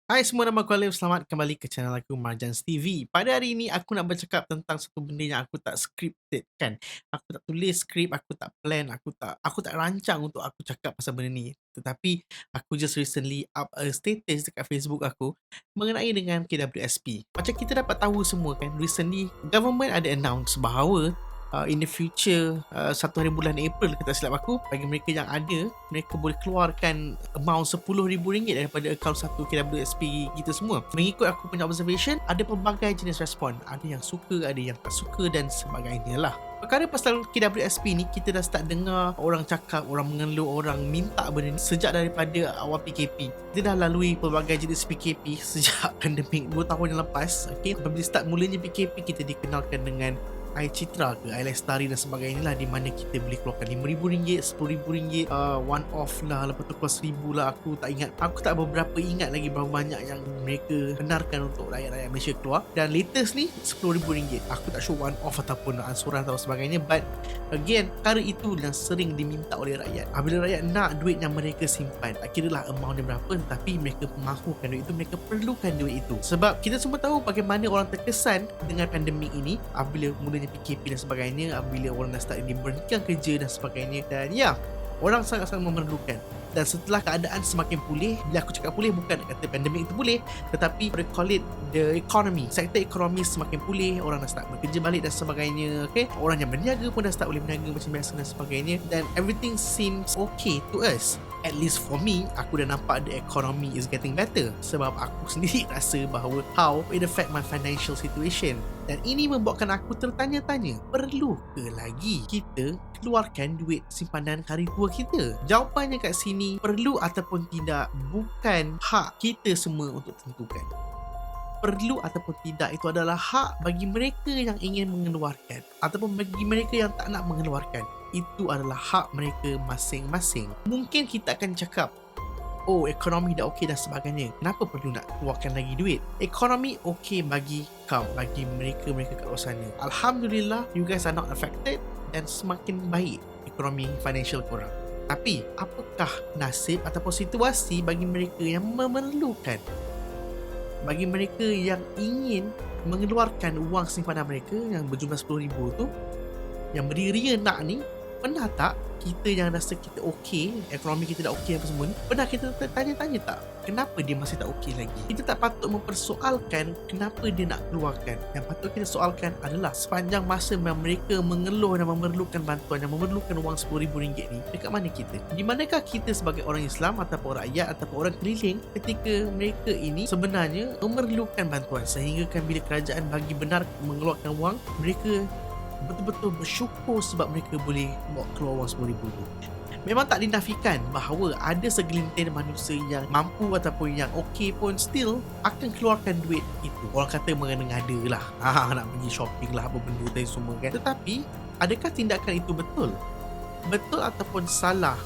Hai semua, nama aku Alim. Selamat kembali ke channel aku Marjans TV. Pada hari ini aku nak bercakap tentang satu benda yang aku tak scripted kan. Aku tak tulis skrip, aku tak plan, aku tak rancang untuk aku cakap pasal benda ni. Tetapi aku just recently up a status dekat Facebook aku mengenai dengan KWSP. Macam kita dapat tahu semua kan, recently government ada announce bahawa in the future, satu hari bulan April kita silap aku, bagi mereka yang ada, mereka boleh keluarkan amount RM10,000 daripada akaun satu KWSP kita semua. Mengikut aku punya observation, ada pelbagai jenis respon. Ada yang suka, ada yang tak suka dan sebagainya lah. Perkara pasal KWSP ni, kita dah start dengar orang cakap, orang mengeluh, orang minta benda ni sejak daripada awal PKP. Kita dah lalui pelbagai jenis PKP sejak pandemik 2 tahun yang lepas. Okay? Apabila start mulanya PKP, kita dikenalkan dengan Air Citra ke Air Lestari dan sebagainya lah, di mana kita boleh keluarkan RM5,000, RM10,000, one off lah, lepas tu keluar RM1,000 lah. Aku tak beberapa ingat lagi berapa banyak yang mereka benarkan untuk rakyat-rakyat Malaysia keluar. Dan latest ni RM10,000. Aku tak sure one off ataupun ansuran atau sebagainya, but again, perkara itu yang sering diminta oleh rakyat. Apabila rakyat nak duit yang mereka simpan, tak kira lah amount dia berapa, tetapi mereka mahukan duit itu, mereka perlukan duit itu. Sebab kita semua tahu bagaimana orang terkesan dengan pandemik ini apabila mulanya PKP dan sebagainya, apabila orang dah start diberhentikan kerja dan sebagainya. Dan ya, orang sangat-sangat memerlukan. Dan setelah keadaan semakin pulih, bila aku cakap pulih bukan nak kata pandemik itu pulih, tetapi we call it the economy, sektor ekonomi semakin pulih, orang dah start bekerja balik dan sebagainya. Okay, orang yang berniaga pun dah start boleh berniaga macam biasa dan sebagainya, dan everything seems okay to us. At least for me, aku dah nampak the economy is getting better. Sebab aku sendiri rasa bahawa how it affect my financial situation. Dan ini membuatkan aku tertanya-tanya, perlu ke lagi kita keluarkan duit simpanan hari tua kita? Jawapannya kat sini, perlu ataupun tidak bukan hak kita semua untuk tentukan. Perlu ataupun tidak itu adalah hak bagi mereka yang ingin mengeluarkan, ataupun bagi mereka yang tak nak mengeluarkan. Itu adalah hak mereka masing-masing. Mungkin kita akan cakap, oh, ekonomi dah okey dan sebagainya, kenapa perlu nak keluarkan lagi duit? Ekonomi okey bagi kau, bagi mereka kat luar sana. Alhamdulillah, you guys are not affected dan semakin baik ekonomi financial korang. Tapi apakah nasib ataupun situasi bagi mereka yang memerlukan? Bagi mereka yang ingin mengeluarkan wang simpanan mereka yang berjumlah RM10,000 tu, yang berdiri nak ni, pernah tak kita yang rasa kita okey, ekonomi kita dah okey apa semua ni, pernah kita tanya-tanya tak kenapa dia masih tak okey lagi? Kita tak patut mempersoalkan kenapa dia nak keluarkan. Yang patut kita soalkan adalah sepanjang masa yang mereka mengeluh dan memerlukan bantuan, yang memerlukan wang RM10,000 ni, dekat mana kita? Di manakah kita sebagai orang Islam ataupun rakyat ataupun orang keliling ketika mereka ini sebenarnya memerlukan bantuan, sehingga kan bila kerajaan bagi benar mengeluarkan wang, mereka betul-betul bersyukur sebab mereka boleh bawa keluar wang RM10,000 tu. Memang tak dinafikan bahawa ada segelintir manusia yang mampu ataupun yang okey pun still akan keluarkan duit itu. Orang kata mengada-ngada lah, nak pergi shopping lah, apa benda tadi semua kan. Tetapi adakah tindakan itu betul? Betul ataupun salah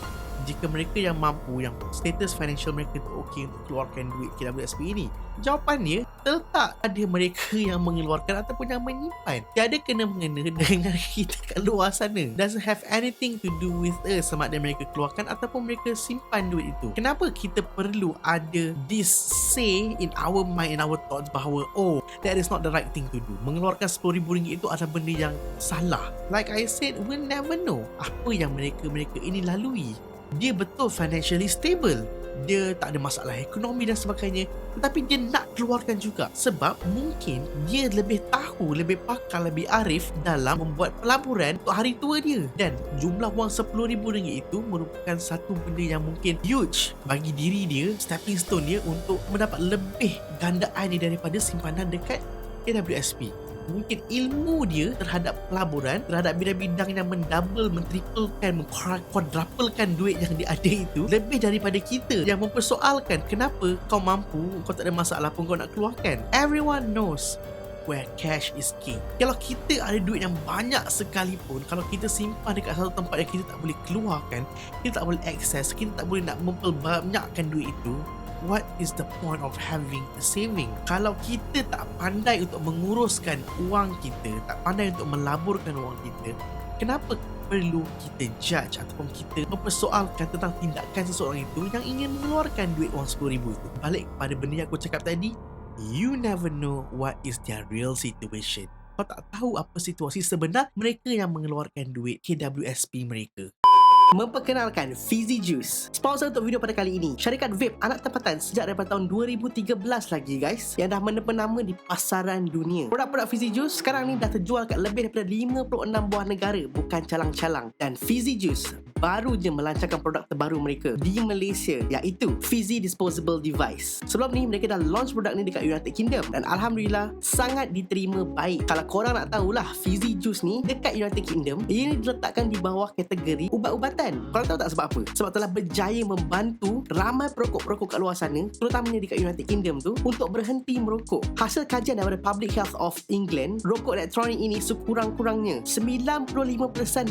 jika mereka yang mampu, yang status financial mereka tu okey untuk keluarkan duit KWSP ini? Jawapannya terletak pada mereka yang mengeluarkan ataupun yang menyimpan. Tiada kena-mengena dengan kita kat luar sana. Doesn't have anything to do with us sama ada mereka keluarkan ataupun mereka simpan duit itu. Kenapa kita perlu ada this say in our mind, in our thoughts bahawa oh, that is not the right thing to do. Mengeluarkan RM10,000 itu adalah benda yang salah. Like I said, we'll never know apa yang mereka ini lalui. Dia betul financially stable, dia tak ada masalah ekonomi dan sebagainya, tetapi dia nak keluarkan juga sebab mungkin dia lebih tahu, lebih pakar, lebih arif dalam membuat pelaburan untuk hari tua dia. Dan jumlah wang RM10,000 itu merupakan satu benda yang mungkin huge bagi diri dia, stepping stone dia untuk mendapat lebih gandaan dia daripada simpanan dekat KWSP. Mungkin ilmu dia terhadap pelaburan, terhadap bidang-bidang yang mendouble, mentriplekan, mengquadruplekan duit yang dia ada itu, lebih daripada kita yang mempersoalkan kenapa kau mampu, kau tak ada masalah pun kau nak keluarkan. Everyone knows where cash is king. Kalau kita ada duit yang banyak sekalipun, kalau kita simpan dekat satu tempat yang kita tak boleh keluarkan, kita tak boleh akses, kita tak boleh nak memperbanyakkan duit itu, what is the point of having a saving? Kalau kita tak pandai untuk menguruskan wang kita, tak pandai untuk melaburkan wang kita, kenapa perlu kita judge ataupun kita mempersoalkan tentang tindakan seseorang itu yang ingin mengeluarkan duit wang RM10,000 itu. Balik kepada benda yang aku cakap tadi, you never know what is their real situation. Kau tak tahu apa situasi sebenar mereka yang mengeluarkan duit KWSP mereka. Memperkenalkan Fizzy Juice. Sponsor untuk video pada kali ini, syarikat vape anak tempatan sejak daripada tahun 2013 lagi guys, yang dah menama di pasaran dunia. Produk-produk Fizzy Juice sekarang ni dah terjual kat lebih daripada 56 buah negara, bukan calang-calang. Dan Fizzy Juice baru je melancarkan produk terbaru mereka di Malaysia, iaitu Fizzy Disposable Device. Sebelum ni mereka dah launch produk ni dekat United Kingdom dan Alhamdulillah sangat diterima baik. Kalau korang nak tahulah, Fizzy Juice ni dekat United Kingdom, ia ni diletakkan di bawah kategori ubat-ubatan. Korang tahu tak sebab apa? Sebab telah berjaya membantu ramai perokok-perokok kat luar sana, terutamanya dekat United Kingdom tu, untuk berhenti merokok. Hasil kajian daripada Public Health of England, rokok elektronik ini sekurang-kurangnya 95%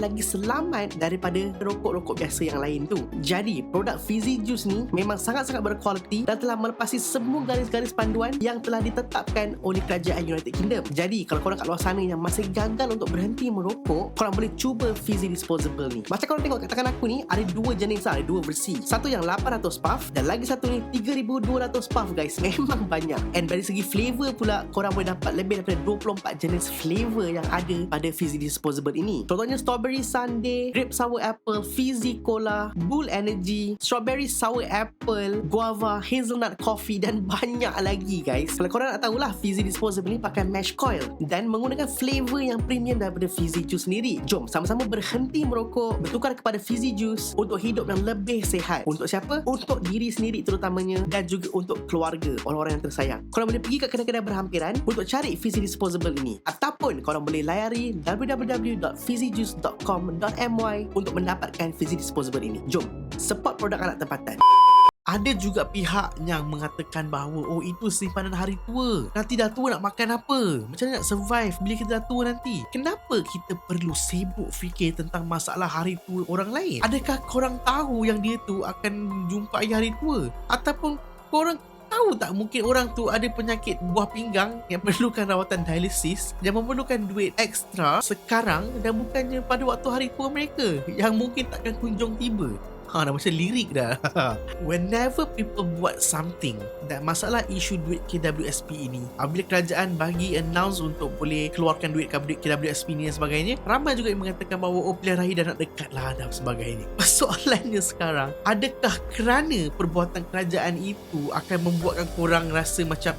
lagi selamat daripada rokok-rokok biasa yang lain tu. Jadi, produk Fizzy Juice ni memang sangat-sangat berkualiti dan telah melepasi semua garis-garis panduan yang telah ditetapkan oleh kerajaan United Kingdom. Jadi, kalau korang kat luar sana yang masih gagal untuk berhenti merokok, korang boleh cuba Fizzy Disposable ni. Macam korang tengok kat tangan aku ni, ada dua jenis, ada dua versi. Satu yang 800 puff dan lagi satu ni 3200 puff guys. Memang banyak. And dari segi flavor pula, korang boleh dapat lebih daripada 24 jenis flavor yang ada pada Fizzy Disposable ini. Contohnya strawberry sundae, grape sour apple, fizzy cola, bull energy, strawberry sour apple, guava, hazelnut coffee dan banyak lagi guys. Kalau korang nak tahulah, Fizzy Disposable ni pakai mesh coil dan menggunakan flavor yang premium daripada Fizzy Juice sendiri. Jom sama-sama berhenti merokok, bertukar kepada Fizzy Juice untuk hidup yang lebih sihat. Untuk siapa? Untuk diri sendiri terutamanya dan juga untuk keluarga, orang-orang yang tersayang. Korang boleh pergi ke kedai-kedai berhampiran untuk cari Fizzy Disposable ini, ataupun korang boleh layari www.fizzyjuice.com.my untuk mendapatkan Fizzy Disposable ini. Jom, support produk anak tempatan. Ada juga pihak yang mengatakan bahawa oh, itu simpanan hari tua, nanti dah tua nak makan apa, macam mana nak survive bila kita dah tua nanti. Kenapa kita perlu sibuk fikir tentang masalah hari tua orang lain? Adakah korang tahu yang dia tu akan jumpai hari tua? Ataupun korang tahu tak mungkin orang tu ada penyakit buah pinggang yang perlukan rawatan dialisis, yang memerlukan duit ekstra sekarang dan bukannya pada waktu hari tua mereka yang mungkin takkan kunjung tiba. Dah macam lirik dah. Whenever people buat something dan masalah isu duit KWSP ini, apabila kerajaan bagi announce untuk boleh keluarkan duit KWSP ni dan sebagainya, ramai juga yang mengatakan bahawa oh, pilihan raya dah nak dekat lah dan sebagainya. Persoalannya sekarang, adakah kerana perbuatan kerajaan itu akan membuatkan korang rasa macam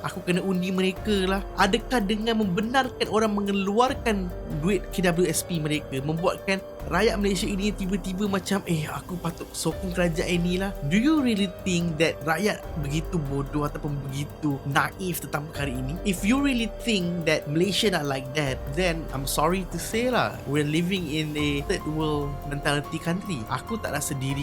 aku kena undi mereka lah? Adakah dengan membenarkan orang mengeluarkan duit KWSP mereka membuatkan rakyat Malaysia ini tiba-tiba macam aku patut sokong kerajaan inilah? Do you really think that rakyat begitu bodoh ataupun begitu naif tentang perkara ini? If you really think that Malaysia not like that, then I'm sorry to say lah, we're living in a third world mentality country. Aku tak rasa diri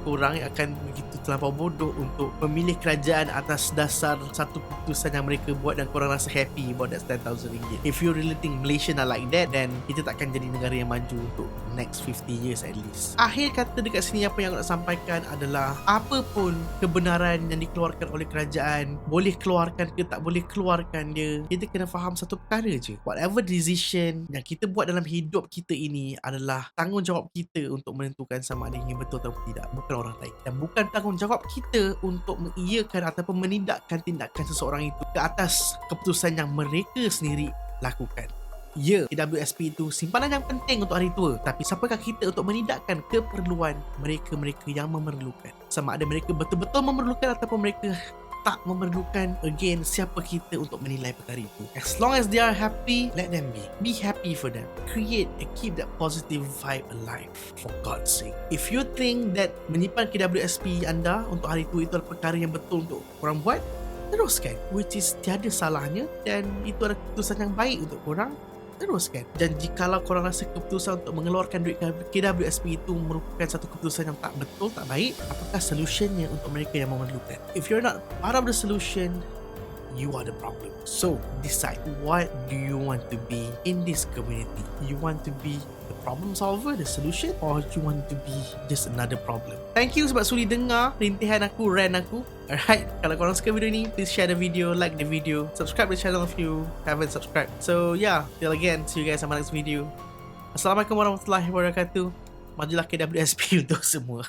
korang yang akan begitu terlampau bodoh untuk memilih kerajaan atas dasar satu keputusan yang mereka buat dan korang rasa happy about that RM10,000. If you really think Malaysia not like that, then kita takkan jadi negara yang maju untuk next 50 years at least. Akhir kata dekat sini, apa yang aku nak sampaikan adalah apa pun kebenaran yang dikeluarkan oleh kerajaan, boleh keluarkan ke tak boleh keluarkan dia, kita kena faham satu perkara je. Whatever decision yang kita buat dalam hidup kita ini adalah tanggungjawab kita untuk menentukan sama ada ini betul atau tidak, bukan orang lain. Dan bukan tanggungjawab kita untuk mengiyakan ataupun menindakkan tindakan seseorang itu ke atas keputusan yang mereka sendiri lakukan. Ya, KWSP itu simpanan yang penting untuk hari tua, tapi siapakah kita untuk menindakkan keperluan mereka-mereka yang memerlukan? Sama ada mereka betul-betul memerlukan ataupun mereka tak memerlukan. Again, siapa kita untuk menilai perkara itu? As long as they are happy, let them be. Be happy for them. Create and keep that positive vibe alive, for God's sake. If you think that menyimpan KWSP anda untuk hari tua itu adalah perkara yang betul untuk korang buat, teruskan, which is tiada salahnya, dan itu adalah keputusan yang baik untuk korang. Teruskan. Dan jikalau korang rasa keputusan untuk mengeluarkan duit KWSP itu merupakan satu keputusan yang tak betul, tak baik, apakah solutionnya untuk mereka yang memerlukan? If you're not part of the solution, you are the problem. So, decide, what do you want to be in this community? You want to be the problem solver, the solution, or you want to be just another problem? Thank you sebab sudi dengar rintihan aku, rant aku. Alright, kalau korang suka video ni, please share the video, like the video, subscribe the channel if you haven't subscribed. So yeah, till again, see you guys on my next video. Assalamualaikum warahmatullahi wabarakatuh. Majulah KWSP untuk semua.